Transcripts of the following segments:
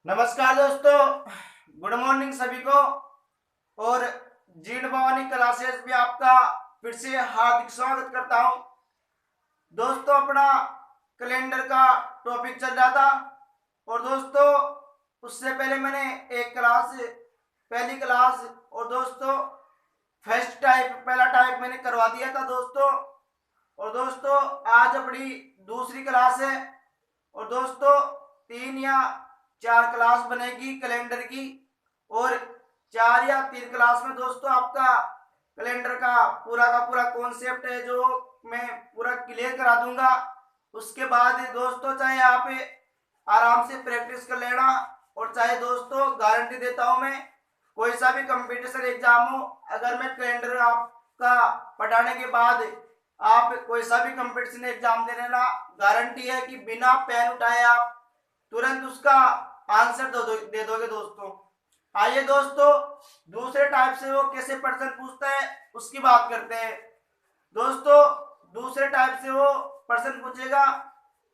नमस्कार दोस्तों, good morning सभी को। और जीण भवानी क्लासेस में आपका फिर से हार्दिक स्वागत करता हूं। दोस्तों, अपना कैलेंडर का टॉपिक चल रहा था और दोस्तों उससे पहले मैंने पहली क्लास और दोस्तों पहला टाइप मैंने करवा दिया था दोस्तों। और दोस्तों आज अपनी दूसरी क्लास है और दोस्तों 3 या 4 क्लास बनेगी कैलेंडर की। और 4 या 3 क्लास में दोस्तों आपका कैलेंडर का पूरा कॉन्सेप्ट है जो मैं पूरा क्लियर करा दूंगा। उसके बाद दोस्तों चाहे आप आराम से प्रैक्टिस कर लेना और चाहे दोस्तों गारंटी देता हूं मैं, कोई सा भी कंपटीशन एग्जाम हो, अगर मैं कैलेंडर आपका पढ़ाने के बाद आप कोई सा भी कंपटीशन एग्जाम दे लेना, गारंटी है कि बिना पेन उठाए आप तुरंत उसका आंसर दे दोगे दोस्तों। आइए दोस्तों दूसरे टाइप से वो कैसे प्रश्न पूछता है उसकी बात करते हैं। दोस्तों दूसरे टाइप से वो प्रश्न पूछेगा,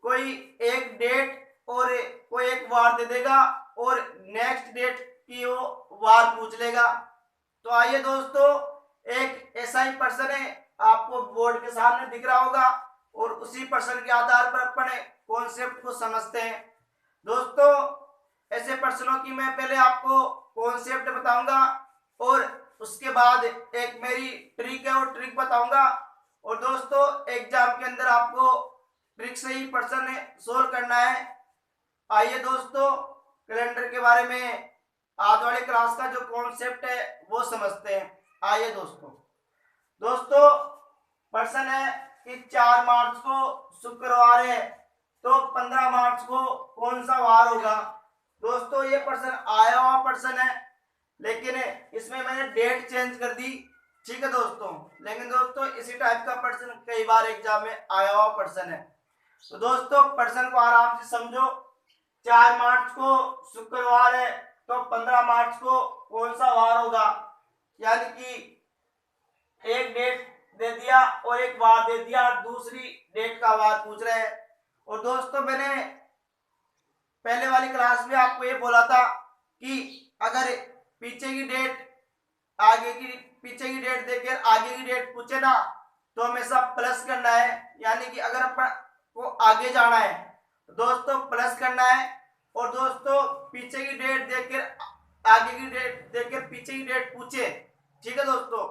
कोई एक डेट और कोई एक वार दे देगा और नेक्स्ट डेट की वो वार पूछ लेगा। तो आइए दोस्तों एक ऐसा ही प्रश्न है, आपको बोर्ड के सामने दिख रहा होगा और उसी प्रश्न के आधार पर अपने कॉन्सेप्ट को समझते हैं। दोस्तों ऐसे प्रश्नों की मैं पहले आपको कॉन्सेप्ट बताऊंगा और उसके बाद एक मेरी ट्रिक है और ट्रिक बताऊंगा। और दोस्तों एग्जाम के अंदर आपको ट्रिक से ही प्रश्न सोल्व करना है। आइए दोस्तों कैलेंडर के बारे में आज वाली क्लास का जो कॉन्सेप्ट है वो समझते हैं। आइए दोस्तों प्रश्न है कि 4 मार्च को शुक्रवार है तो 15 मार्च को कौन सा वार होगा। दोस्तों ये प्रश्न आया हुआ प्रश्न है लेकिन इसमें मैंने डेट चेंज कर दी, ठीक है दोस्तों। लेकिन दोस्तों इसी टाइप का प्रश्न कई बार एग्जाम में आया हुआ प्रश्न है। तो दोस्तों प्रश्न को आराम से समझो। 4 मार्च को शुक्रवार है तो 15 मार्च को कौन सा वार होगा, यानी कि एक डेट दे दिया और एक वार दे दिया, दूसरी डेट का वार पूछ रहे हैं। और दोस्तों मैंने पहले वाली क्लास में आपको ये बोला था कि अगर पीछे की डेट देकर आगे की डेट पूछे ना तो हमेशा प्लस करना है, यानी कि अगर अपन को आगे जाना है तो दोस्तों प्लस करना है। और दोस्तों पीछे की डेट देकर आगे की डेट देकर पीछे की डेट पूछे, ठीक है दोस्तों,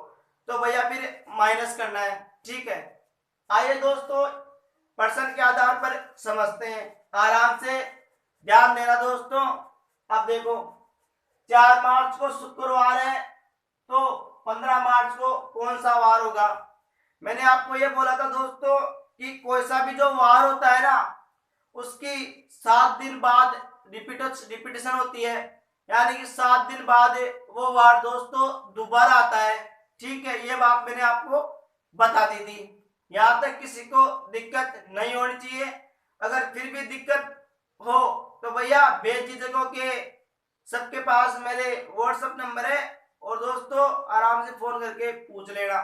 तो भैया फिर माइनस करना है, ठीक है। आइए दोस्तों प्रश्न के आधार पर समझते हैं, आराम से ध्यान देना दोस्तों। अब देखो 4 मार्च को शुक्रवार है तो 15 मार्च को कौन सा वार होगा। मैंने आपको ये बोला था दोस्तों कि कोई सा भी जो वार होता है ना उसकी 7 दिन बाद रिपीटेशन होती है, यानी कि 7 दिन बाद वो वार दोस्तों दोबारा आता है, ठीक है। ये बात मैंने आपको बता दी थी, यहाँ तक किसी को दिक्कत नहीं होनी चाहिए। अगर फिर भी दिक्कत हो तो भैया बेझिझक के सबके पास मेरे व्हाट्सएप नंबर है और दोस्तों आराम से फोन करके पूछ लेना।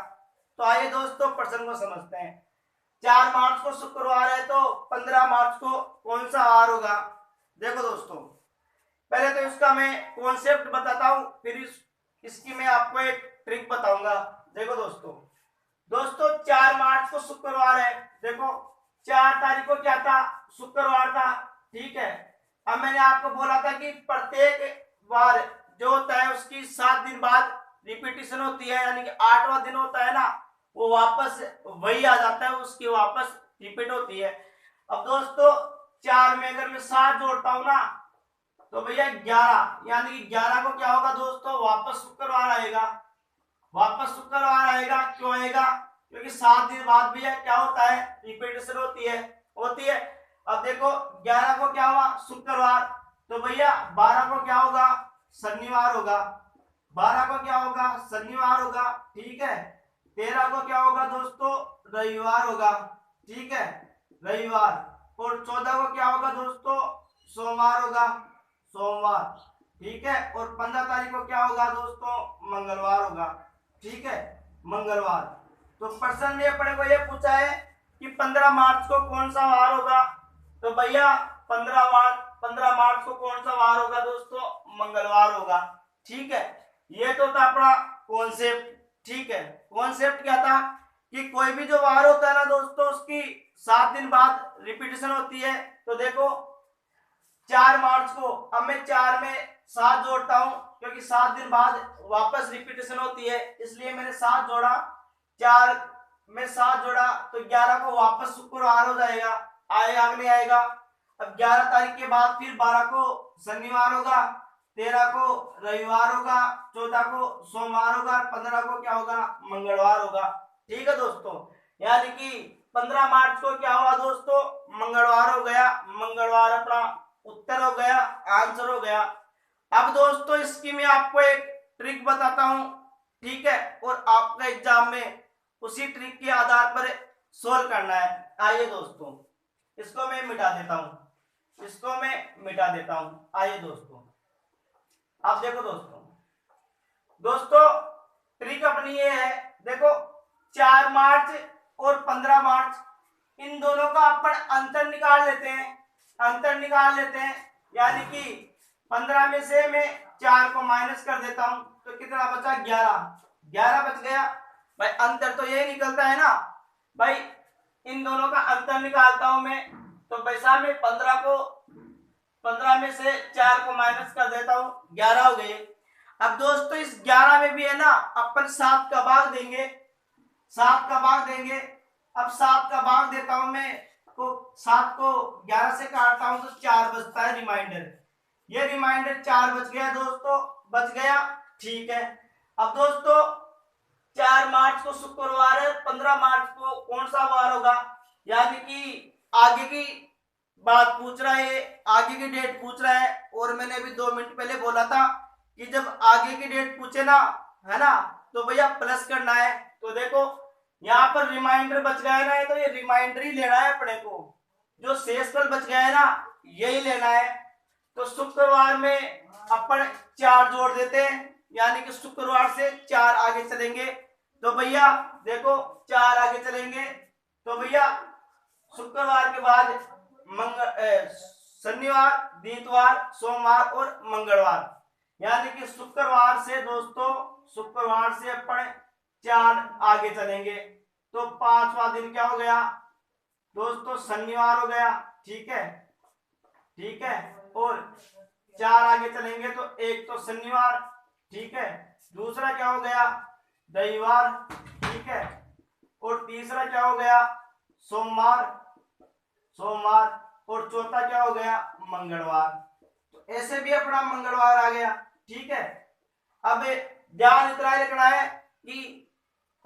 तो आइए दोस्तों प्रश्न को समझते हैं। 4 मार्च को शुक्रवार है तो 15 मार्च को कौन सा वार होगा। देखो दोस्तों पहले तो इसका मैं कॉन्सेप्ट बताता हूं, फिर इसकी मैं आपको एक ट्रिक बताऊंगा। देखो दोस्तों 4 मार्च को शुक्रवार है, देखो 4 तारीख को क्या था, शुक्रवार था, ठीक है। अब मैंने आपको बोला था कि प्रत्येक बार जो होता है उसकी 7 दिन बाद रिपीटेशन होती है, यानी कि 8वां दिन होता है ना वो वापस वही आ जाता है, उसकी वापस रिपीट होती है। अब दोस्तों 4 में अगर मैं 7 जोड़ता हूं ना तो भैया 11, यानी कि 11 को क्या होगा दोस्तों, वापस शुक्रवार आएगा। क्यों आएगा, क्योंकि 7 दिन बाद भैया क्या होता है, रिपीटेशन होती है। अब देखो 11 को क्या हुआ, शुक्रवार, तो भैया 12 को क्या होगा, शनिवार होगा। 12 को क्या होगा, शनिवार होगा, ठीक है। 13 को क्या होगा दोस्तों, रविवार होगा, ठीक है, रविवार। और 14 को क्या होगा दोस्तों, सोमवार होगा, सोमवार, ठीक है। और 15 तारीख को क्या होगा दोस्तों, मंगलवार होगा, ठीक है, मंगलवार। तो प्रश्न में अपने को ये पूछा है कि 15 मार्च को कौन सा वार होगा। तो भैया 15 मार्च को कौन सा वार होगा दोस्तों? मंगलवार होगा। ठीक है, ये तो था अपना कॉन्सेप्ट। ठीक है, कॉन्सेप्ट क्या था कि कोई भी जो वार होता है ना दोस्तों, उसकी 7 दिन बाद रिपीटेशन होती है। तो देखो 4 मार्च को, अब मैं 4 में 7 जोड़ता हूं क्योंकि 7 दिन बाद वापस रिपीटेशन होती है, इसलिए मैंने 7 जोड़ा। 4 में 7 जोड़ा तो 11 को वापस शुक्रवार हो जाएगा, अगले आएगा। अब 11 तारीख के बाद फिर 12 को शनिवार होगा, 13 को रविवार होगा, 14 को सोमवार होगा, 15 को क्या होगा? मंगलवार होगा। ठीक है दोस्तों, यानी कि 15 मार्च को क्या हुआ दोस्तों? मंगलवार हो गया। मंगलवार अपना उत्तर हो गया, आंसर हो गया। अब दोस्तों इसकी मैं आपको एक ट्रिक बताता हूं। ठीक है, और आपका एग्जाम में उसी ट्रिक के आधार पर सोल्व करना है। आइए दोस्तों, इसको मैं मिटा देता हूं, इसको मैं मिटा देता हूं। आइए दोस्तों, आप देखो दोस्तों ट्रिक अपनी ये है। देखो 4 मार्च और 15 मार्च, इन दोनों का अपन अंतर निकाल लेते हैं। अंतर निकाल लेते हैं, यानी कि 15 में से मैं 4 को माइनस कर देता हूं तो कितना बचा? 11 बच गया भाई। अंतर तो यही निकलता है ना भाई, इन दोनों का अंतर निकालता हूं मैं। तो वैसा मैं 15 में से 4 को माइनस कर देता हूं, 11 हो गए। अब दोस्तों इस 11 में भी है ना अपन 7 का भाग देंगे, 7 का भाग देंगे। अब 7 का भाग देता हूं मैं, को 7 को 11 से काटता हूं तो 4 बचता है रिमाइंडर। ये रिमाइंडर 4 बच गया दोस्तों, बच गया। ठीक है, अब दोस्तों 4 मार्च को शुक्रवार है, 15 मार्च को कौन सा वार होगा? यानी कि आगे की बात पूछ रहा है, आगे की डेट पूछ रहा है। और मैंने अभी 2 मिनट पहले बोला था कि जब आगे की डेट पूछे ना, है ना, तो भैया प्लस करना है। तो देखो यहाँ पर रिमाइंडर बच गया है ना, तो ये रिमाइंडर ही लेना है अपने को। जो शेषफल बच गया है ना, यही लेना है। तो शुक्रवार में अपन 4 जोड़ देते हैं, यानी कि शुक्रवार से 4 आगे चलेंगे। तो भैया देखो 4 आगे चलेंगे तो भैया शुक्रवार के बाद शनिवार, दितवार, सोमवार और मंगलवार, यानी कि शुक्रवार से दोस्तों, शुक्रवार से अपन 4 आगे चलेंगे तो 5वां दिन क्या हो गया दोस्तों? शनिवार हो गया। ठीक है, ठीक है, और 4 आगे चलेंगे तो एक तो शनिवार, ठीक है, दूसरा क्या हो गया? रविवार, ठीक है, और तीसरा क्या हो गया? सोमवार, सोमवार, और चौथा क्या हो गया? मंगलवार। तो ऐसे भी अपना मंगलवार आ गया। ठीक है, अब ध्यान इतना रखना है कि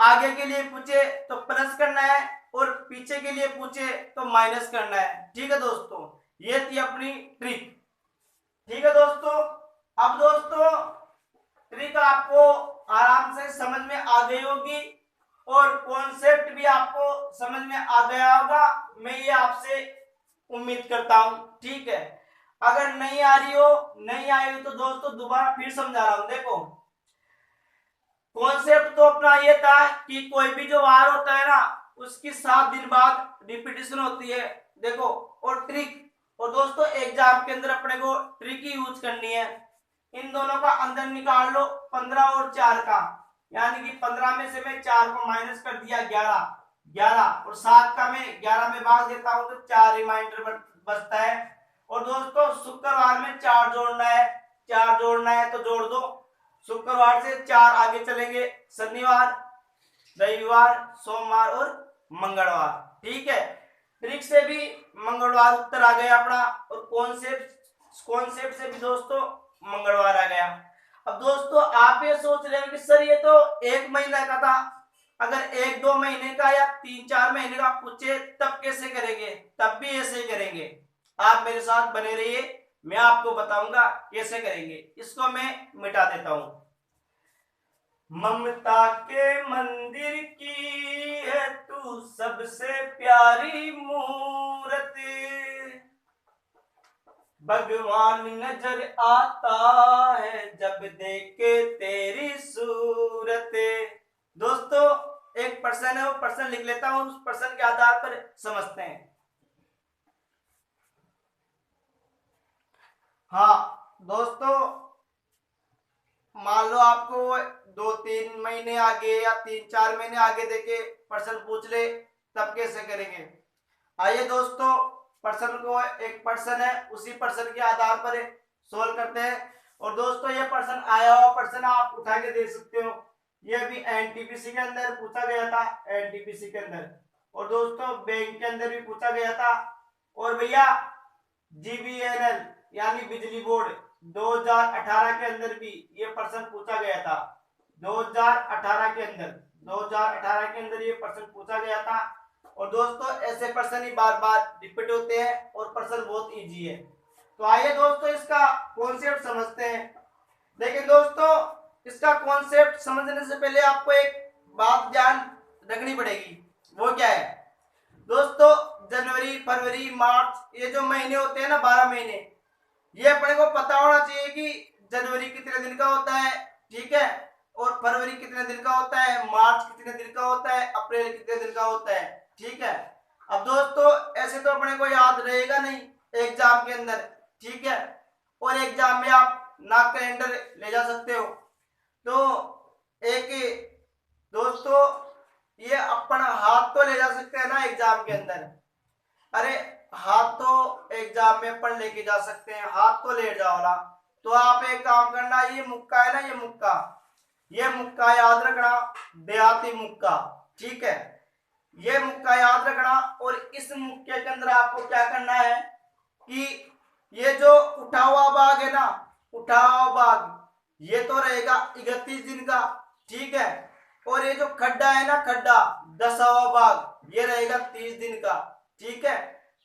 आगे के लिए पूछे तो प्लस करना है और पीछे के लिए पूछे तो माइनस करना है। ठीक है दोस्तों, ये थी अपनी ट्रिक। ठीक है दोस्तों, अब दोस्तों ट्रिक आपको आराम से समझ में आ गई होगी और कॉन्सेप्ट भी आपको समझ में आ गया होगा, मैं ये आपसे उम्मीद करता हूं। ठीक है, अगर नहीं आ रही हो, नहीं आई हो तो दोस्तों दोबारा फिर समझा रहा हूं। देखो कॉन्सेप्ट तो अपना ये था कि कोई भी जो वार होता है ना, उसकी 7 दिन बाद रिपीटेशन होती है। देखो, और ट्रिक, और दोस्तों एग्जाम के अंदर अपने को ट्रिक ही यूज करनी है। इन दोनों का अंदर निकाल लो 15 और 4 का, यानी कि 15 में से मैं 4 को माइनस कर दिया, 11 और 7 का मैं 11 में भाग देता हूं तो 4 रिमाइंडर बचता है। और दोस्तों शुक्रवार में 4 जोड़ना है, 4 जोड़ना है तो जोड़ दो। शुक्रवार से 4 आगे चलेंगे, शनिवार, रविवार, सोमवार और मंगलवार। ठीक है, ट्रिक से भी मंगलवार उत्तर आ गया अपना, और कॉन्सेप्ट से भी दोस्तों मंगलवार आ गया। अब दोस्तों आप ये सोच रहे हो कि सर ये तो 1 महीना का था, अगर 1-2 महीने का या 3-4 महीने का पूछे तब कैसे करेंगे? तब भी ऐसे ही करेंगे। आप मेरे साथ बने रहिए, मैं आपको बताऊंगा कैसे करेंगे। इसको मैं मिटा देता हूं। ममता के मंदिर की है तू सबसे प्यारी मूरत, भगवान नजर आता है जब देखे तेरी सूरत। दोस्तों एक प्रश्न है, वो प्रश्न लिख लेता हूं, उस प्रश्न के आधार पर समझते हैं। हाँ दोस्तों, मान लो आपको 2-3 महीने आगे या 3-4 महीने आगे देके प्रश्न पूछ ले, तब कैसे करेंगे। आइए दोस्तों, प्रश्न को एक प्रश्न है, उसी प्रश्न के आधार पर सोल्व करते हैं। और दोस्तों ये प्रश्न आया हुआ प्रश्न आप उठा के देख सकते हो, ये भी एनटीपीसी के अंदर पूछा गया था, एनटीपीसी के अंदर, और दोस्तों बैंक के अंदर भी पूछा गया था। और भैया जीबीएनएल यानी बिजली बोर्ड 2018 के अंदर भी ये प्रश्न पूछा गया था। 2018 के अंदर ये प्रश्न पूछा गया था। और दोस्तों ऐसे प्रश्न ही बार बार रिपीट होते हैं और प्रश्न बहुत इजी है। तो आइए दोस्तों इसका कॉन्सेप्ट समझते हैं। लेकिन दोस्तों इसका कॉन्सेप्ट समझने से पहले आपको एक बात ध्यान रखनी पड़ेगी, वो क्या है दोस्तों, जनवरी, फरवरी, मार्च, ये जो महीने होते हैं ना, 12 महीने, ये अपने को पता होना चाहिए कि जनवरी कितने दिन का होता है, ठीक है, और फरवरी कितने दिन का होता है, मार्च कितने दिन का होता है, अप्रैल कितने दिन का होता है, ठीक है। अब दोस्तों ऐसे तो अपने को याद रहेगा नहीं एग्जाम के अंदर, ठीक है, और एग्जाम में आप ना कैलेंडर ले जा सकते हो। तो एक दोस्तों ये अपन हाथ तो ले जा सकते हैं ना एग्जाम के अंदर, अरे हाथ तो एग्जाम में अपन लेके जा सकते हैं, हाथ तो ले जाओ ना। तो आप एक काम करना, ये मुक्का है ना, ये मुक्का याद रखना, देहाती मुक्का, ठीक है, ये मुक्का याद रखना। और इस मुक्के के अंदर आपको क्या करना है कि ये जो उठा हुआ भाग है ना, उठा हुआ भाग, ये तो रहेगा 31 दिन का, ठीक है, और ये जो खड्डा है ना, खड्डा 10वां भाग, ये रहेगा 30 दिन का, ठीक है।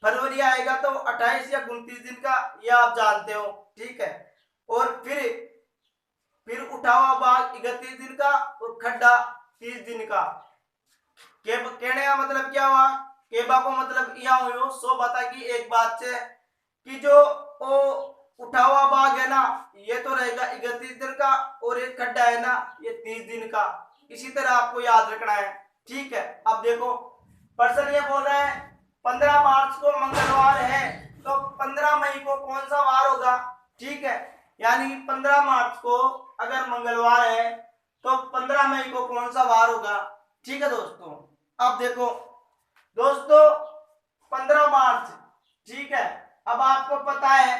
फरवरी आएगा तो 28 या 29 दिन का, ये आप जानते हो, ठीक है। और फिर उठा हुआ भाग 31 दिन का और खड्डा 30 दिन का। कहने का मतलब क्या हुआ, केबा को मतलब यह हुई सो बता कि एक बात से कि जो वो उठा हुआ भाग है ना, ये तो रहेगा 31 दिन का, और एक खड्डा है ना, ये 30 दिन का। इसी तरह आपको याद रखना है, ठीक है। अब देखो प्रश्न ये बोल रहा है 15 मार्च को मंगलवार है, तो 15 मई को कौन सा वार होगा, ठीक है, यानी 15 मार्च को अगर मंगलवार है तो 15 मई को कौन सा वार होगा, ठीक है दोस्तों। अब देखो दोस्तों 15 मार्च, ठीक है, अब आपको पता है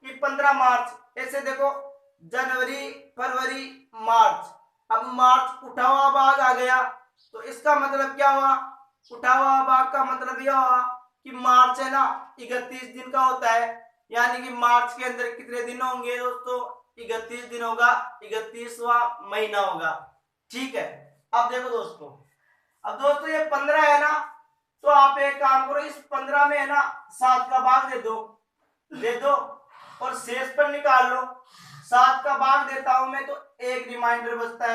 कि 15 मार्च, ऐसे देखो जनवरी, फरवरी, मार्च, अब मार्च उठा हुआ भाग आ गया, तो इसका मतलब क्या हुआ, उठा हुआ भाग का मतलब यह हुआ कि मार्च है ना 31 दिन का होता है, यानी कि मार्च के अंदर कितने दिन होंगे दोस्तों, 31 दिन होगा, 31वां महीना होगा, ठीक है। अब देखो दोस्तों, अब दोस्तों ये 15 है ना, तो आप एक काम करो, इस 15 में है ना 7 का भाग दे दो और शेष पर निकाल लो। 7 का भाग देता हूं मैं तो एक रिमाइंडर बचता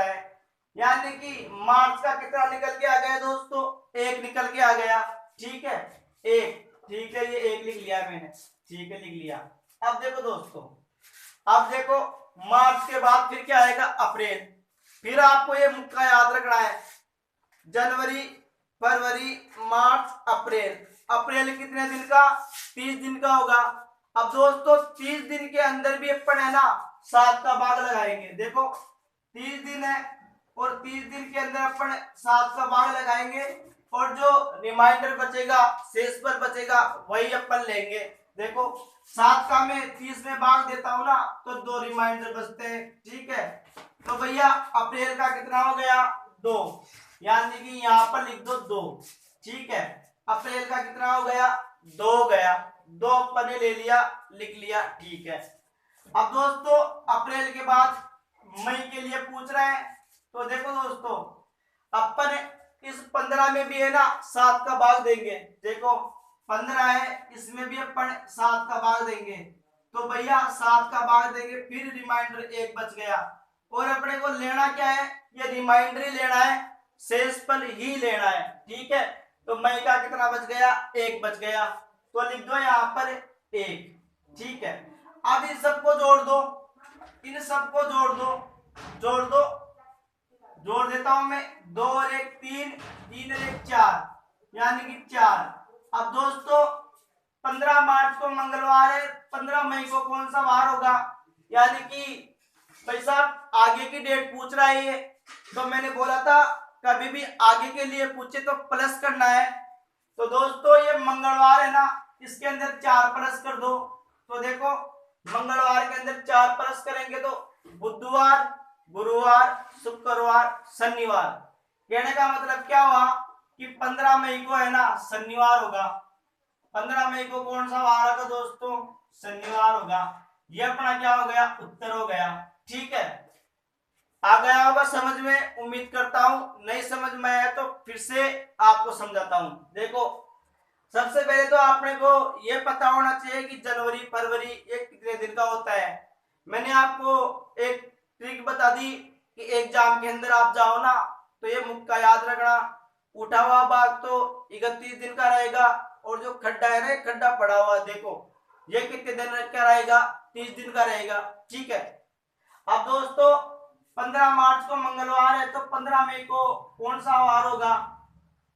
है, यानी कि मार्च का कितना निकल के आ गया दोस्तों, 1 निकल के आ गया, ठीक है, 1, ठीक है, ये 1 लिख लिया मैंने, ठीक है, लिख लिया। अब देखो दोस्तों, अब देखो मार्च के बाद फिर क्या आएगा, अप्रैल। फिर आपको ये मुक्का याद रखना है, जनवरी, फरवरी, मार्च, अप्रैल कितने दिन का, 30 दिन का होगा। अब दोस्तों 30 दिन के अंदर भी अपन है ना 7 का भाग लगाएंगे, देखो 30 दिन है और 30 दिन के अंदर अपन 7 का भाग लगाएंगे, और जो रिमाइंडर बचेगा, शेष पर बचेगा, वही अपन लेंगे। देखो 7 का मैं 30 में भाग देता हूं ना, तो 2 रिमाइंडर बचते हैं, ठीक है। तो भैया अप्रैल का कितना हो गया, 2, यानी कि यहाँ पर लिख दो 2, ठीक है। अप्रैल का कितना हो गया, 2 गया, 2 अपन ने ले लिया, लिख लिया, ठीक है। अब दोस्तों अप्रैल के बाद मई के लिए पूछ रहे हैं, तो देखो दोस्तों अपन इस 15 में भी है ना 7 का भाग देंगे, देखो 15 है, इसमें भी अपन 7 का भाग देंगे, तो भैया 7 का भाग देंगे, फिर रिमाइंडर 1 बच गया। और अपने को लेना क्या है, ये रिमाइंडर ही लेना है, शेष पर ही लेना है, ठीक है। तो मई का कितना बच गया, 1 बच गया, तो लिख दो यहाँ पर 1, ठीक है। अब इन सबको जोड़ दो, इन सबको जोड़ देता हूं मैं, 2 और 1 3, 3 और 1 4, यानी कि 4। अब दोस्तों 15 15 मार्च को मंगलवार है, 15 मई को कौन सा वार होगा, यानी कि भाई साहब आगे की डेट पूछ रहा है ये, तो मैंने बोला था कभी भी आगे के लिए पूछे तो प्लस करना है। तो दोस्तों ये मंगलवार है ना, इसके अंदर 4 प्लस कर दो। तो देखो मंगलवार के अंदर 4 प्लस करेंगे तो बुधवार, गुरुवार, शुक्रवार, शनिवार। कहने का मतलब क्या हुआ कि 15 मई को है ना शनिवार होगा। 15 मई को कौन सा वार होगा दोस्तों, शनिवार होगा। ये अपना क्या हो गया, उत्तर हो गया। ठीक है, आ गया होगा समझ में, उम्मीद करता हूं। नहीं समझ में आया तो फिर से आपको समझाता हूं। देखो सबसे पहले तो आपने को ये पता होना चाहिए कि जनवरी फरवरी ये कितने दिन का होता है। मैंने आपको एक ट्रिक बता दी कि एग्जाम के अंदर आप जाओ ना तो ये मुक्का याद रखना, उठा हुआ भाग तो 31 दिन का रहेगा, और जो खड्डा है ना खड्डा पड़ा हुआ देखो ये कितने दिन का रहेगा, 30 दिन का रहेगा। ठीक है, अब दोस्तों 15 मार्च को मंगलवार है तो 15 मई को कौन सा वार होगा।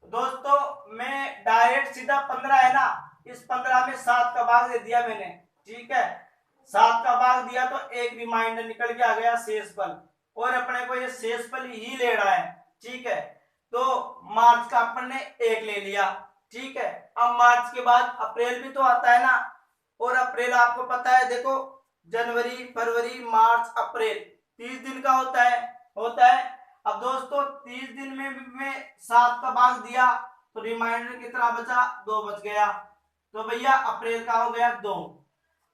दोस्तों मैं डायरेक्ट सीधा 15 है ना, इस 15 में 7 का भाग दे दिया मैंने। ठीक है, 7 का भाग दिया तो एक रिमाइंडर निकल के आ गया शेषफल, और अपने को ये शेषफल ही ले रहा है। ठीक है, तो मार्च का अपन ने 1 ले लिया। ठीक है, अब मार्च के बाद अप्रैल भी तो आता है ना, और अप्रैल आपको पता है देखो जनवरी फरवरी मार्च अप्रैल 30 दिन का होता है। अब दोस्तों 30 दिन में भी मैं 7 का भाग दिया तो रिमाइंडर कितना बचा, 2 बच गया। तो भैया अप्रैल का हो गया 2।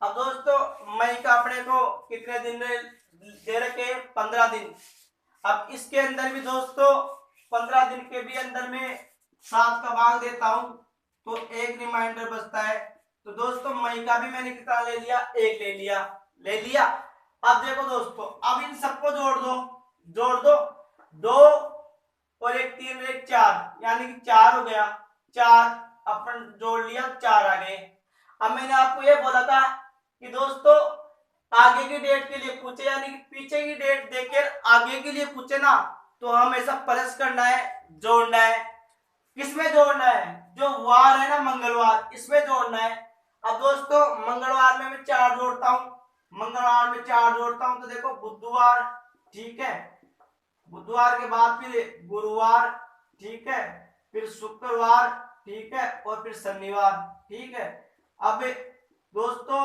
अब दोस्तों मई का अपने को कितने दिन दे रखे, 15 दिन। अब इसके अंदर भी दोस्तों 15 दिन के भी अंदर में 7 का भाग देता हूं तो एक रिमाइंडर बचता है। तो दोस्तों मई का भी मैंने कितना ले लिया, 1 ले लिया। अब देखो दोस्तों अब इन सबको जोड़ दो 2 और 1 3 और 1 4, यानी कि 4 हो गया। 4 अपन जोड़ लिया, 4 आ गए। अब मैंने आपको ये बोला था कि दोस्तों आगे की डेट के लिए पूछे, यानी कि पीछे की डेट देखकर आगे के लिए पूछे ना तो हमेशा प्लस करना है, जोड़ना है। किसमें जोड़ना है, जो वार है ना मंगलवार, इसमें जोड़ना है। अब दोस्तों मंगलवार में मैं 4 जोड़ता हूं, तो देखो बुधवार, ठीक है, बुधवार के बाद फिर गुरुवार, ठीक है, फिर शुक्रवार, ठीक है, और फिर शनिवार। ठीक है, अब दोस्तों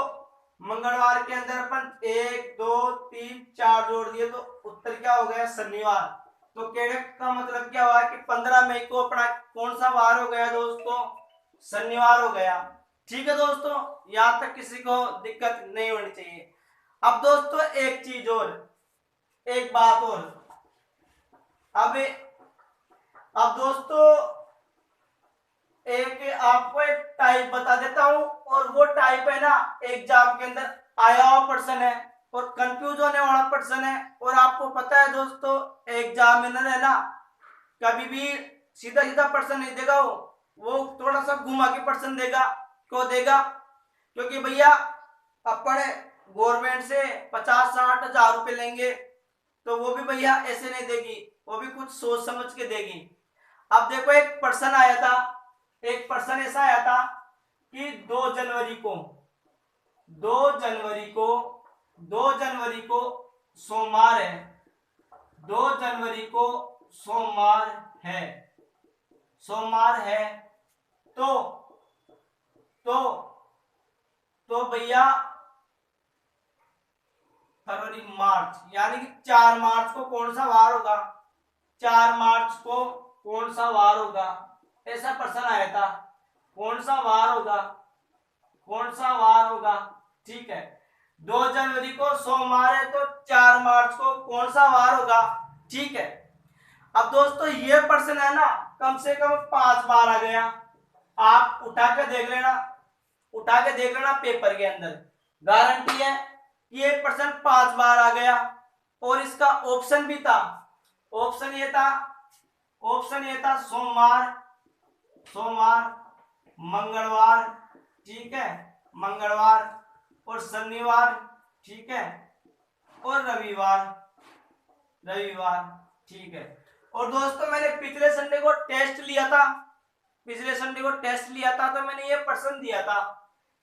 मंगलवार के अंदर अपन 1 2 3 4 जोड़ दिए तो उत्तर क्या हो गया, शनिवार। तो कहने का मतलब क्या हुआ कि 15 मई को अपना कौन सा वार हो गया दोस्तों, शनिवार हो गया। ठीक है दोस्तों, यहां तक किसी को दिक्कत नहीं होनी चाहिए। अब दोस्तों एक चीज और, एक बात और, अब दोस्तों एक आपको एक टाइप बता देता हूं, और वो टाइप है ना एग्जाम के अंदर आया हुआ पर्सन है और कंफ्यूज होने वाला पर्सन है। और आपको पता है दोस्तों एग्जामिनर है ना कभी भी सीधा सीधा पर्सन नहीं देगा, वो थोड़ा सा घुमा के पर्सन देगा। क्यों देगा, क्योंकि भैया अपन गवर्नमेंट से 50-60 हजार रुपए लेंगे तो वो भी भैया ऐसे नहीं देगी, वो भी कुछ सोच समझ के देगी। अब देखो एक पर्सन ऐसा आया था कि 2 जनवरी को सोमवार है, 2 जनवरी को सोमवार है तो भैया फरवरी मार्च, यानी कि 4 मार्च को कौन सा वार होगा, 4 मार्च को कौन सा वार होगा, ऐसा प्रश्न आया था। कौन सा वार होगा, ठीक है, 2 जनवरी को सोमवार है तो 4 मार्च को कौन सा वार होगा। ठीक है, अब दोस्तों ये प्रश्न है ना कम से कम 5 बार आ गया। आप उठा के देख लेना पेपर के अंदर, गारंटी है कि ये प्रश्न 5 बार आ गया। और इसका ऑप्शन भी था, ऑप्शन ये था सोमवार, मंगलवार, ठीक है, मंगलवार और शनिवार, ठीक है, और रविवार, ठीक है। और दोस्तों मैंने पिछले संडे को टेस्ट लिया था तो मैंने ये प्रश्न दिया था,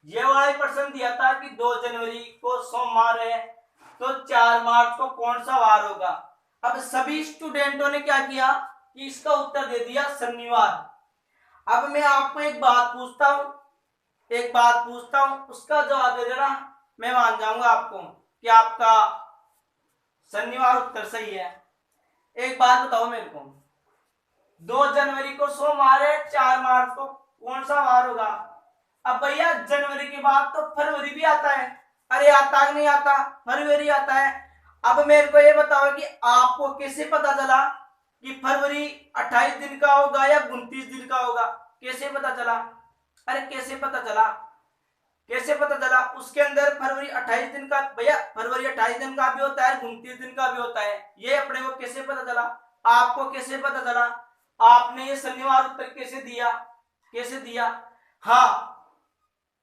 ये वाला ही प्रश्न दिया था कि 2 जनवरी को सोमवार है, तो 4 मार्च को कौन सा वार होगा। अब सभी स्टूडेंटों ने क्या किया कि इसका उत्तर दे दिया शनिवार। अब मैं आपको एक बात पूछता हूं, उसका जवाब दे देना, मैं मान जाऊंगा आपको कि आपका शनिवार उत्तर सही है। एक बात बताओ मेरे को, 2 जनवरी को सोमवार है, 4 मार्च को कौन सा वार होगा। अब भैया जनवरी के बाद तो फरवरी भी आता है, अरे आता कि नहीं आता, फरवरी आता है। अब मेरे को ये बताओ कि आपको कैसे पता चला कि फरवरी 28 दिन का होगा या 29 दिन का होगा, कैसे पता चला। अरे कैसे पता चला, उसके अंदर फरवरी 28 दिन का, भैया फरवरी 28 दिन का भी होता है, 29 दिन का भी होता है, ये अपने को कैसे पता चला, आपको कैसे पता चला, आपने ये शनिवार उत्तर कैसे दिया। हाँ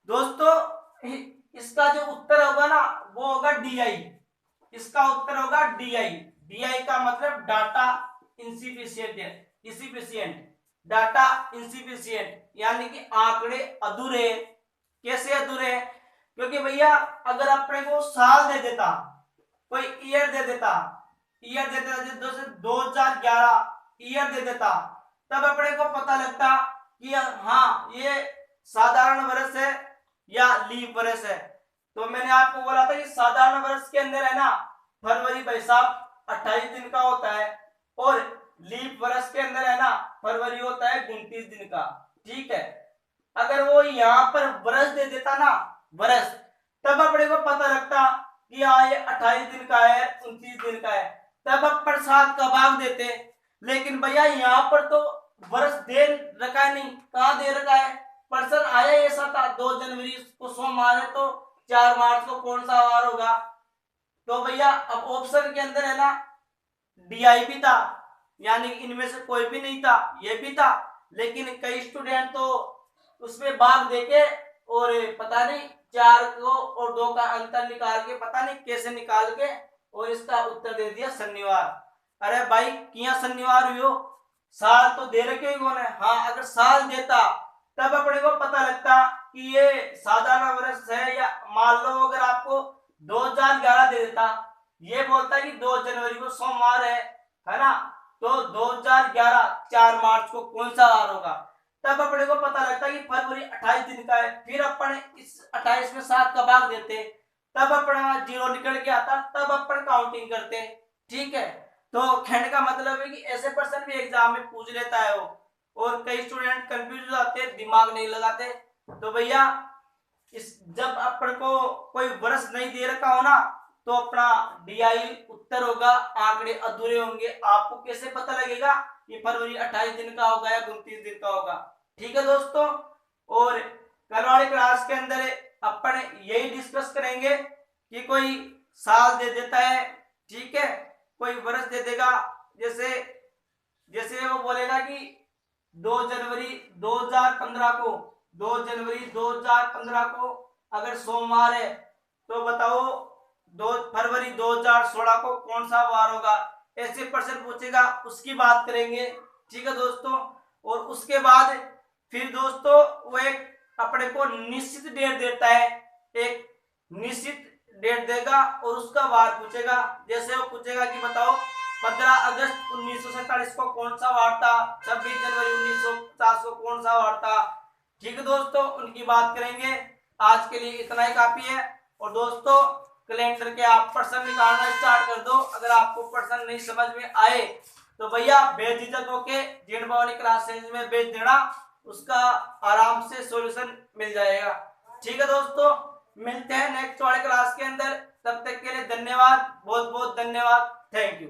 दोस्तों, इसका जो उत्तर होगा ना वो होगा DI, इसका उत्तर होगा DI का मतलब डाटा इंसिफिशिएंट, डाटा इंसिफिशिएंट यानी कि आंकड़े अधूरे। कैसे अधूरे, क्योंकि भैया अगर अपने को साल दे देता, कोई ईयर दे देता, जैसे 2011 ईयर दे देता, तब अपने को पता लगता कि हाँ ये साधारण वर्ष है या लीप वर्ष है। तो मैंने आपको बोला था कि साधारण वर्ष के अंदर है ना फरवरी भाई साहब 28 दिन का होता है, और लीप वर्ष के अंदर है ना फरवरी होता है 29 दिन का। ठीक है, अगर वो यहाँ पर वर्ष दे देता ना, वर्ष, तब अपने को पता लगता कि हाँ ये 28 दिन का है, 29 दिन का है, तब अपन 7 का भाग देते। लेकिन भैया यहाँ पर तो वर्ष दे रखा है, नहीं कहाँ दे रखा है, प्रश्न आया ऐसा था 2 जनवरी को सोमवार है, तो 4 मार्च को कौन सा वार होगा। तो भैया अब ऑप्शन के अंदर है ना DI भी था, यानी इनमें से कोई भी नहीं था, ये भी था, लेकिन कई स्टूडेंट तो उसमें भाग देके और पता नहीं 4 को और 2 का अंतर निकाल के, पता नहीं कैसे निकाल के, और इसका उत्तर दे दिया शनिवार। अरे भाई किया शनिवार हुई हो, साल तो दे रखे कौन है। हाँ अगर साल देता तब अपने को पता लगता कि ये साधारण वर्ष है, या मान लो अगर आपको 2011 दे देता, ये बोलता कि 2 जनवरी को सोमवार है ना, तो 2011 4 मार्च को कौन सा वार होगा, तब अपने को पता लगता कि फरवरी 28 दिन का है। फिर अपन इस 28 में 7 का भाग देते, तब अपना 0 निकल के आता, तब अपन काउंटिंग करते। ठीक है, तो कहने का मतलब है कि ऐसे पर्सन भी एग्जाम में पूछ लेता है वो, और कई स्टूडेंट कंफ्यूज हो जाते हैं, दिमाग नहीं लगाते। तो भैया इस जब अपन को कोई वर्ष नहीं दे रखा हो ना, तो अपना DI उत्तर होगा, आंकड़े अधूरे होंगे। आपको कैसे पता लगेगा कि फरवरी 28 दिन का होगा या 29 दिन का होगा। ठीक है दोस्तों, और कल वाली क्लास के अंदर अपन यही डिस्कस करेंगे कि कोई साल दे देता है, ठीक है, कोई वर्ष दे देगा, जैसे वो बोलेगा कि 2 जनवरी 2015 को 2 जनवरी 2015 को अगर सोमवार है, तो बताओ 2 फरवरी 2016 को कौन सा वार होगा। ऐसे प्रश्न पूछेगा, उसकी बात करेंगे। ठीक है दोस्तों, और उसके बाद फिर दोस्तों वो एक अपने को निश्चित डेट देता है, एक निश्चित डेट देगा और उसका वार पूछेगा। जैसे वो पूछेगा कि बताओ 15 अगस्त 1947 को कौन सा वार था, 26 जनवरी 1950 को कौन सा वार था। ठीक है दोस्तों, उनकी बात करेंगे। आज के लिए इतना ही काफी है। और दोस्तों कैलेंडर के आप प्रश्न निकालना स्टार्ट कर दो। अगर आपको प्रश्न नहीं समझ में आए तो भैया बेझिझक होके जीण भवानी क्लासेज में भेज देना, उसका आराम से सॉल्यूशन मिल जाएगा। ठीक है दोस्तों, मिलते हैं नेक्स्ट वाले क्लास के अंदर। तब तक के लिए धन्यवाद, बहुत बहुत धन्यवाद, थैंक यू।